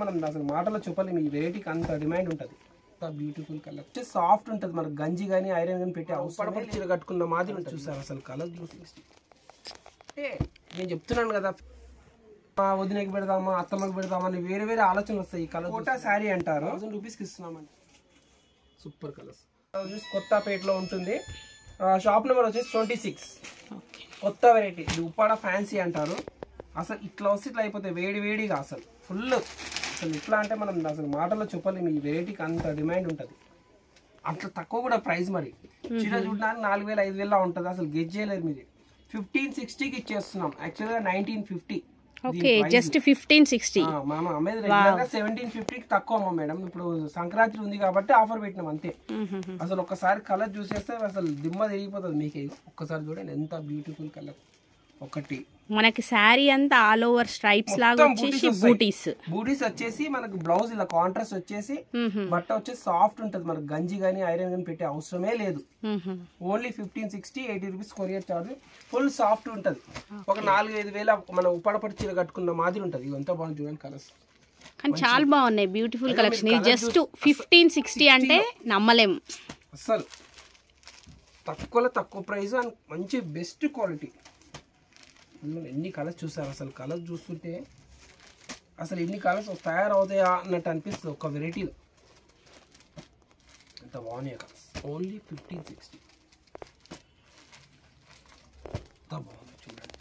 మనం అసలు మాటలో చెప్పలేము ఈ వెరైటీకి అంత డిమాండ్ ఉంటుంది. బ్యూటిఫుల్ కలర్ సాఫ్ట్ ఉంటుంది. మనకు గంజి కానీ ఐరన్ కానీ పెట్టి అవసరం చీర కట్టుకున్న మాదిరి ఉంటుంది. చూసారు అసలు కలర్ చూసి నేను చెప్తున్నాను కదా, వదినకి పెడదామా అత్తమ్మకి పెడదామా అని వేరే వేరే ఆలోచనలు వస్తాయి. ఈ కలర్ కోటా శారీ అంటారు, 1000 రూపీస్కి ఇస్తున్నామండి. Super colours. కొత్తపేటలో ఉంటుంది. షాప్ నెంబర్ వచ్చేసి 26. కొత్త వెరైటీ, ఇది ఉప్పాడ ఫ్యాన్సీ అంటారు. అసలు ఇట్లా వస్తే ఇట్లా అయిపోతాయి వేడి వేడిగా. అసలు ఫుల్ అసలు ఎట్లా అంటే మనం అసలు మాటలో చెప్పలేము ఈ వెరైటీకి అంత డిమాండ్ ఉంటుంది. అంత తక్కువ కూడా ప్రైస్. మరి చీర చూడడానికి 4000 5000 ఉంటుంది. అసలు గెజ్ చేయలేరు మీరు. 1560కి ఇచ్చేస్తున్నాం. యాక్చువల్గా 1950. జస్ట్ 1560. మనం అమ్మేది రెగ్యులర్గా 1750కి తక్కువ అమ్మ మేడం. ఇప్పుడు సంక్రాంతి ఉంది కాబట్టి ఆఫర్ పెట్టినాం అంతే. అసలు ఒక్కసారి కలర్ చూసేస్తే అసలు దిమ్మ తిరిగిపోతుంది మీకు. ఒక్కసారి చూడండి ఎంత బ్యూటిఫుల్ కలర్. ఒకటి మనకి శారీ అంతా ఆల్ ఓవర్ స్ట్రైప్స్ లాగా వచ్చేసి బూటీస్ వచ్చేసి మనకు బ్లౌజ్ ఇలా కాంట్రాస్ట్ వచ్చేసి బట్ట వచ్చేసి సాఫ్ట్ ఉంటుంది. మనకు గంజి గానీ ఐరన్ గానీ పెట్టే అవసరమే లేదు. Only 1560, 80 rupees courier charge. Full soft ఉంటుంది. ఒక 4-5 వేల మన ఉప్పాడపట్టు చీర కట్టుకున్న మాదిరి ఉంటుంది. ఇది ఎంత బాగుంది చూడండి కలర్స్. కానీ చాలా బాగున్నాయి, బ్యూటిఫుల్ కలెక్షన్. ఇది జస్ట్ 1560 అంటే నమ్మలేము అసలు. తక్కువలో తక్కువ ప్రైస్ అండ్ మంచి బెస్ట్ క్వాలిటీ. ఎన్ని కలర్స్ చూసారు అసలు. కలర్స్ చూస్తుంటే అసలు ఎన్ని కలర్స్ తయారవుతాయా అన్నట్టు అనిపిస్తుంది ఒక వెరైటీలో. ఎంత బాగున్నాయి కలర్స్. ఓన్లీ 1560. ఎంత బాగుంది చూడండి.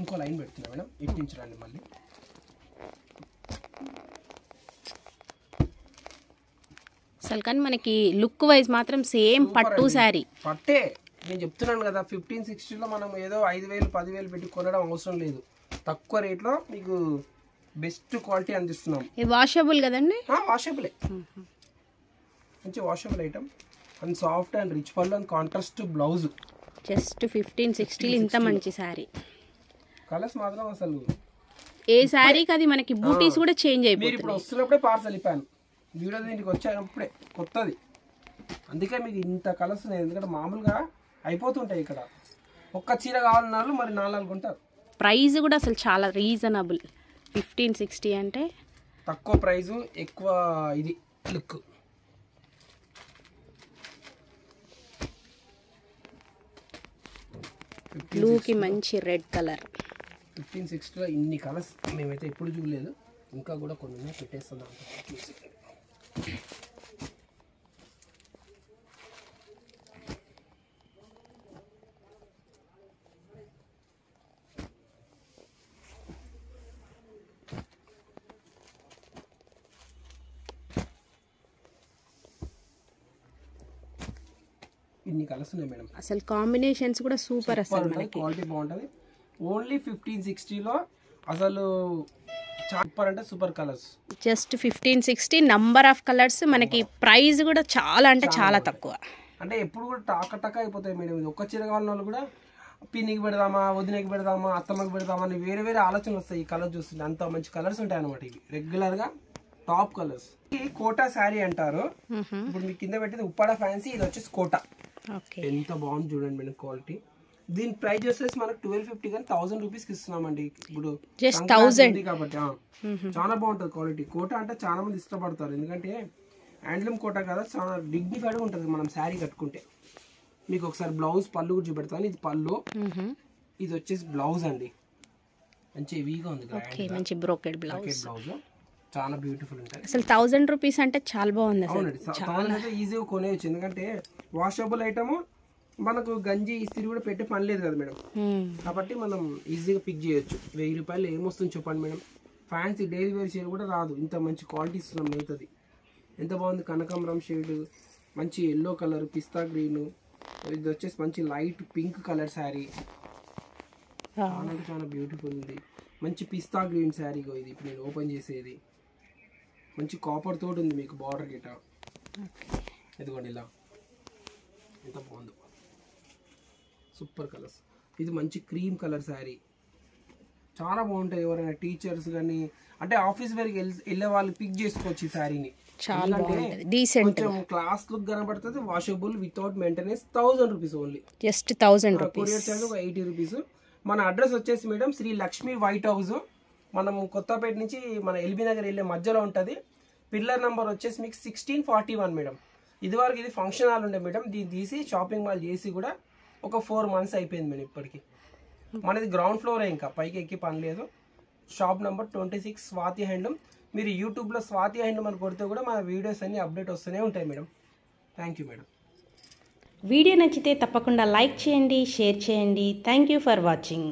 ఇంకో లైన్ పెడుతున్నా మేడం, ఇప్పించరండి మళ్ళీ. అసలు కానీ మనకి లుక్ వైజ్ మాత్రం సేమ్ పట్టు శారీ. పట్టే నేను చెప్తున్నాను కదా, 1560లో మనం ఏదో 5000 10,000 పెట్టి కొనడం అవసరం లేదు. తక్కువ రేట్లో మీకు బెస్ట్ క్వాలిటీ అందిస్తున్నాం. ఇది వాషబుల్ కదండి? వాషబులే, మంచి washable item. And soft and rich పళ్ళు అండ్ కాంట్రాస్ట్ బ్లౌజ్. జస్ట్ 1560 ఇంత మంచి శారీ. కలర్స్ మాత్రం అసలు ఏ శారీకి అది మనకి బూటీస్ కూడా చేంజ్ అయిపోతుంది. మీరు ఇప్పుడు వస్తున్నప్పుడే పార్సల్ ఇప్పాను, వీడియో దీనికి వచ్చేటప్పుడే కొత్తది. అందుకే మీకు ఇంత కలర్స్ ఉన్నాయి. ఎందుకంటే మామూలుగా అయిపోతుంటాయి ఇక్కడ. ఒక్క చీర కావాలన్న వాళ్ళు మరి 4 కొంటారు. ప్రైస్ కూడా అసలు చాలా రీజనబుల్. 1560 అంటే తక్కువ ప్రైజు, ఎక్కువ ఇది లుక్. బ్లూకి మంచి రెడ్ కలర్. 1560లో ఇన్ని కలర్స్ మేమైతే ఎప్పుడు చూడలేదు. ఇంకా కూడా కొన్ని పెట్టేస్తున్నాం. ఇన్ని కలర్స్ ఉన్నాయి మేడం. అసలు కాంబినేషన్స్ కూడా సూపర్. అసలు క్వాలిటీ బాగుంటుంది. ఓన్లీ 1560లో అసలు సూపర్ అంటే super colours. Just 1560 number of colours. మనకి ప్రైస్ కూడా చాలా అంటే చాలా తక్కువ. అంటే ఎప్పుడు కూడా టక అయిపోతాయి మేడం. ఇది ఒక్క చీర కావాలన్న వాళ్ళు కూడా పిన్నికి పెడదామా వదినకి పెడదామా అత్తమ్మకి పెడదామా అని వేరే వేరే ఆలోచనలు వస్తాయి ఈ కలర్ చూస్తుంటే. అంత మంచి కలర్స్ ఉంటాయి అనమాట. ఇవి రెగ్యులర్ గా టాప్ కలర్స్. కోటా శారీ అంటారు. ఇప్పుడు మీ కింద పెట్టింది ఉప్పాడ ఫ్యాన్సీ, ఇది వచ్చేసి కోటా. ఎంత బాగుంది చూడండి మేడం క్వాలిటీ. దీని ప్రైస్ వచ్చేసి మనకు 1250 కానీ 1000 రూపీస్కి ఇస్తున్నామండి. ఇప్పుడు కాబట్టి చాలా బాగుంటుంది క్వాలిటీ. కోటా అంటే చాలా మంది ఇష్టపడతారు, ఎందుకంటే హ్యాండ్లూమ్ కోటా కదా, చాలా డిగ్నిఫైడ్గా ఉంటుంది మనం శారీ కట్టుకుంటే. మీకు ఒకసారి బ్లౌజ్ పళ్ళు కూడా చూపెడతాను. ఇది పళ్ళు, ఇది వచ్చేసి బ్లౌజ్ అండి. మంచి హెవీగా ఉంది, మంచి బ్రోకెడ్ బ్లౌజ్. చాలా బ్యూటిఫుల్ ఉంటుంది. అసలు 1000 రూపీస్ అంటే చాలా బాగుంది. అవునండి, 1000 అయితే ఈజీగా కొనేయచ్చు. ఎందుకంటే వాషబుల్ ఐటమ్, మనకు గంజి ఇస్త్రీ కూడా పెట్టే పని లేదు కదా మేడం. కాబట్టి మనం ఈజీగా పిక్ చేయొచ్చు. 1000 రూపాయలు ఏమొస్తుంది చెప్పండి మేడం. ఫ్యాన్సీ డైలీ వేర్ చీర కూడా రాదు. ఇంత మంచి క్వాలిటీ ఇస్తున్నాం మిగతాది. ఎంత బాగుంది. కనకాంబరం షేడ్, మంచి ఎల్లో కలర్, పిస్తా గ్రీన్, ఇది వచ్చేసి మంచి లైట్ పింక్ కలర్ శారీ. చాలా అంటే చాలా బ్యూటిఫుల్ ఉంది. మంచి పిస్తా గ్రీన్ శారీ ఇది ఇప్పుడు నేను ఓపెన్ చేసేది. మంచి కాపర్ తోటి ఉంది మీకు బార్డర్ గిట. ఇదిగోండి ఇలా ఎంత బాగుందో, సూపర్ కలర్స్. ఇది మంచి క్రీమ్ కలర్ శారీ, చాలా బాగుంటాయి. ఎవరైనా టీచర్స్ కానీ అంటే ఆఫీస్ వేర్కి వెళ్ళే వాళ్ళు పిక్ చేసుకోవచ్చు ఈ శారీని. కొంచెం క్లాస్ లుక్ కనబడుతుంది. Washable without maintenance. 1000 rupees only. Just 1000 rupees. Courier charge ఒక 80 రూపీస్. మన అడ్రస్ వచ్చేసి madam Shri Lakshmi white house, మనం కొత్తపేట నుంచి మన ఎల్బీ నగర్ వెళ్ళే మధ్యలో ఉంటుంది. పిల్లర్ నెంబర్ వచ్చేసి మీకు 1641 మేడం. ఇదివరకు ఇది ఫంక్షన్ హాల్ ఉండే మేడం, దీన్ని తీసి షాపింగ్ మాల్ చేసి కూడా ఒక 4 months అయిపోయింది మేడం. ఇప్పటికి మనది గ్రౌండ్ ఫ్లోరే, ఇంకా పైకి ఎక్కి పని లేదు. Shop number 26 Swathi handloom. మీరు యూట్యూబ్లో స్వాతి హ్యాండ్లూమ్ అని కొడితే కూడా మన వీడియోస్ అన్ని అప్డేట్ వస్తూనే ఉంటాయి madam. Thank you madam. Video నచ్చితే తప్పకుండా లైక్ చేయండి, షేర్ చేయండి. Thank you for watching.